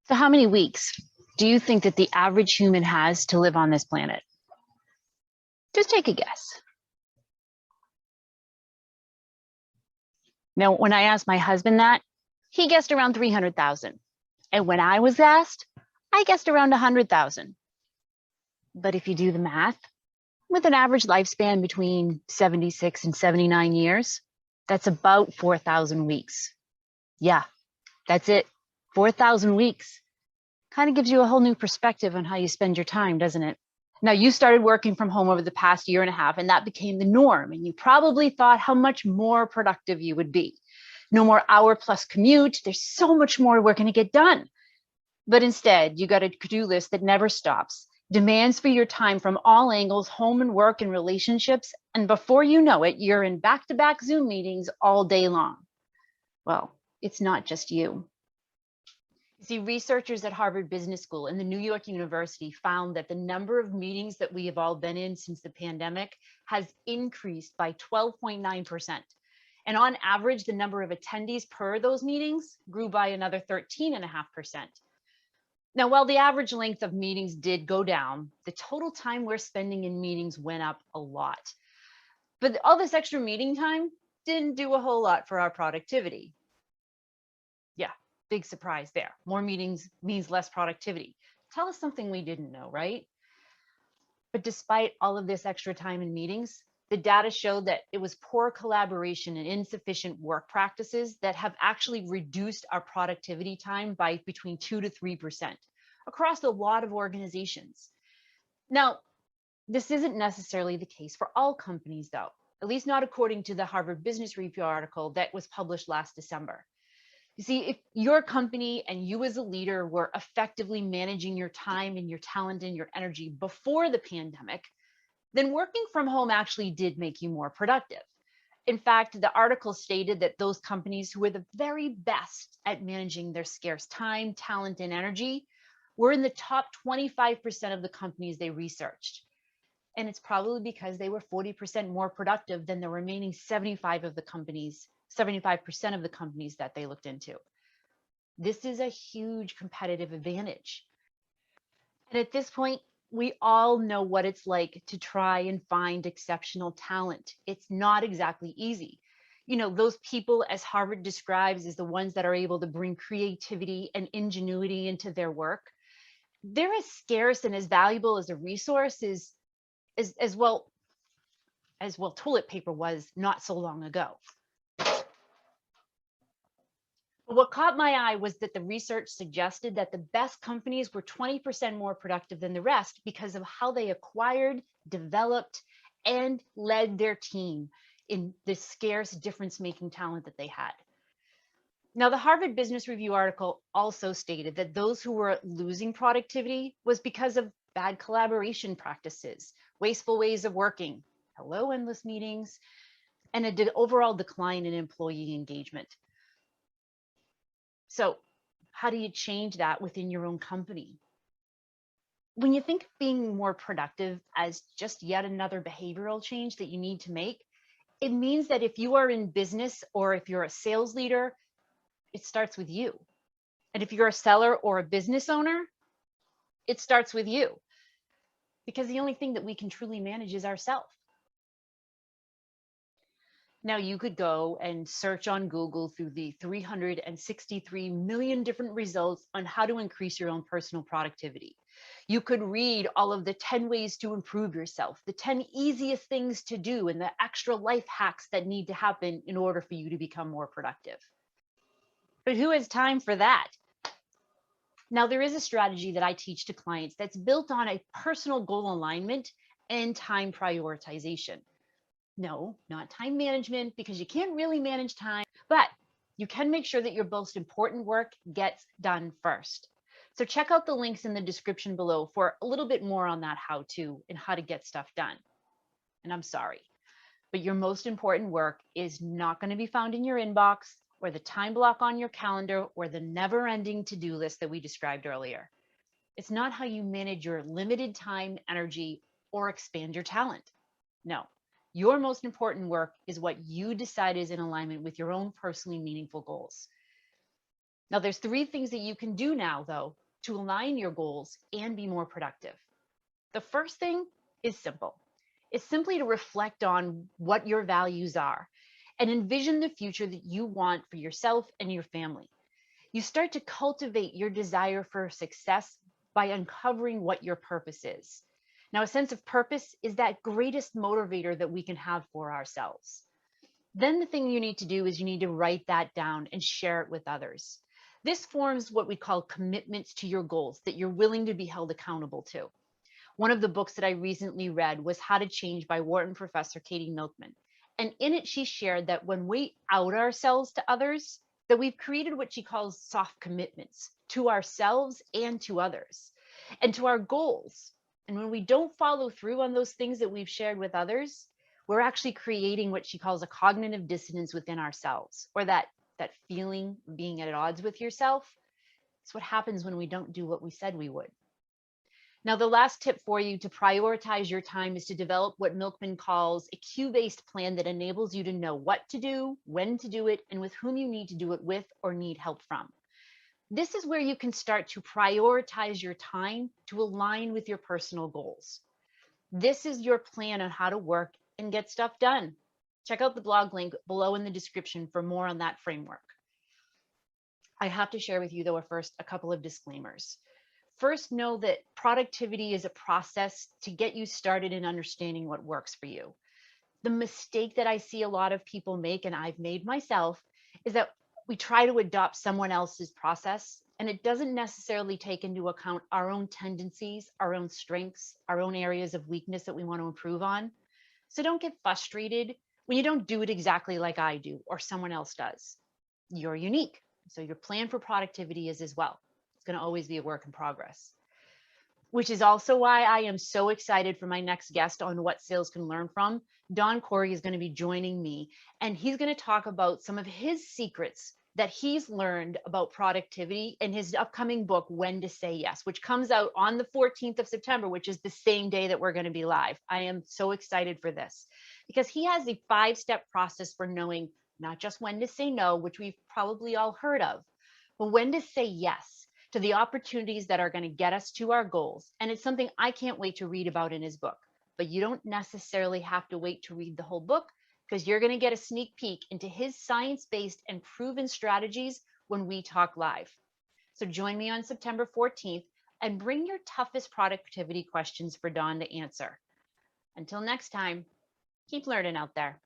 So how many weeks do you think that the average human has to live on this planet? Just take a guess. Now, when I asked my husband that, he guessed around 300,000. And when I was asked, I guessed around 100,000. But if you do the math, with an average lifespan between 76 and 79 years, that's about 4,000 weeks. Yeah, that's it. 4,000 weeks. Kind of gives you a whole new perspective on how you spend your time, doesn't it? Now, you started working from home over the past year and a half, and that became the norm. And you probably thought how much more productive you would be. No more hour-plus commute. There's so much more we're going to get done. But instead, you got a to-do list that never stops, demands for your time from all angles, home and work and relationships. And before you know it, you're in back-to-back Zoom meetings all day long. Well, it's not just you. See, researchers at Harvard Business School and the New York University found that the number of meetings that we have all been in since the pandemic has increased by 12.9%. And on average, the number of attendees per those meetings grew by another 13.5%. Now, while the average length of meetings did go down, the total time we're spending in meetings went up a lot. But all this extra meeting time didn't do a whole lot for our productivity. Yeah. Big surprise there. More meetings means less productivity. Tell us something we didn't know, right? But despite all of this extra time in meetings, the data showed that it was poor collaboration and insufficient work practices that have actually reduced our productivity time by between 2 to 3% across a lot of organizations. Now, this isn't necessarily the case for all companies, though, at least not according to the Harvard Business Review article that was published last December. You see, if your company and you as a leader were effectively managing your time and your talent and your energy before the pandemic, then working from home actually did make you more productive. In fact, the article stated that those companies who were the very best at managing their scarce time, talent, and energy were in the top 25% of the companies they researched. And it's probably because they were 40% more productive than the remaining 75% of the companies that they looked into. This is a huge competitive advantage. And at this point, we all know what it's like to try and find exceptional talent. It's not exactly easy. You know, those people, as Harvard describes, as the ones that are able to bring creativity and ingenuity into their work, they're as scarce and as valuable as a resource as well toilet paper was not so long ago. What caught my eye was that the research suggested that the best companies were 20% more productive than the rest because of how they acquired, developed, and led their team in the scarce difference-making talent that they had. Now, the Harvard Business Review article also stated that those who were losing productivity was because of bad collaboration practices, wasteful ways of working, hello, endless meetings, and an overall decline in employee engagement. So how do you change that within your own company? When you think of being more productive as just yet another behavioral change that you need to make, it means that if you are in business or if you're a sales leader, it starts with you. And if you're a seller or a business owner, it starts with you. Because the only thing that we can truly manage is ourselves. Now, you could go and search on Google through the 363 million different results on how to increase your own personal productivity. You could read all of the 10 ways to improve yourself, the 10 easiest things to do, and the extra life hacks that need to happen in order for you to become more productive. But who has time for that? Now, there is a strategy that I teach to clients that's built on a personal goal alignment and time prioritization. No, not time management, because you can't really manage time, but you can make sure that your most important work gets done first. So check out the links in the description below for a little bit more on that how-to and how to get stuff done. And I'm sorry, but your most important work is not going to be found in your inbox or the time block on your calendar or the never-ending to-do list that we described earlier. It's not how you manage your limited time, energy, or expand your talent. No. Your most important work is what you decide is in alignment with your own personally meaningful goals. Now, there's three things that you can do now, though, to align your goals and be more productive. The first thing is simple. It's simply to reflect on what your values are and envision the future that you want for yourself and your family. You start to cultivate your desire for success by uncovering what your purpose is. Now, a sense of purpose is that greatest motivator that we can have for ourselves. Then the thing you need to do is you need to write that down and share it with others. This forms what we call commitments to your goals that you're willing to be held accountable to. One of the books that I recently read was How to Change by Wharton professor Katie Milkman. And in it, she shared that when we out ourselves to others, that we've created what she calls soft commitments to ourselves and to others and to our goals. And when we don't follow through on those things that we've shared with others, we're actually creating what she calls a cognitive dissonance within ourselves, or that feeling of being at odds with yourself. It's what happens when we don't do what we said we would. Now, the last tip for you to prioritize your time is to develop what Milkman calls a cue-based plan that enables you to know what to do, when to do it, and with whom you need to do it with or need help from. This is where you can start to prioritize your time to align with your personal goals. This is your plan on how to work and get stuff done. Check out the blog link below in the description for more on that framework. I have to share with you, though, first a couple of disclaimers. First, know that productivity is a process to get you started in understanding what works for you. The mistake that I see a lot of people make, and I've made myself, is that we try to adopt someone else's process, and it doesn't necessarily take into account our own tendencies, our own strengths, our own areas of weakness that we want to improve on. So don't get frustrated when you don't do it exactly like I do or someone else does. You're unique, so your plan for productivity is as well. It's going to always be a work in progress, which is also why I am so excited for my next guest on What Sales Can Learn From. Don Corey is going to be joining me, and he's going to talk about some of his secrets that he's learned about productivity in his upcoming book, When to Say Yes, which comes out on the 14th of September, which is the same day that we're going to be live. I am so excited for this because he has a 5-step process for knowing not just when to say no, which we've probably all heard of, but when to say yes to the opportunities that are going to get us to our goals. And it's something I can't wait to read about in his book. But you don't necessarily have to wait to read the whole book, because you're going to get a sneak peek into his science-based and proven strategies when we talk live. So join me on September 14th and bring your toughest productivity questions for Dawn to answer. Until next time, keep learning out there.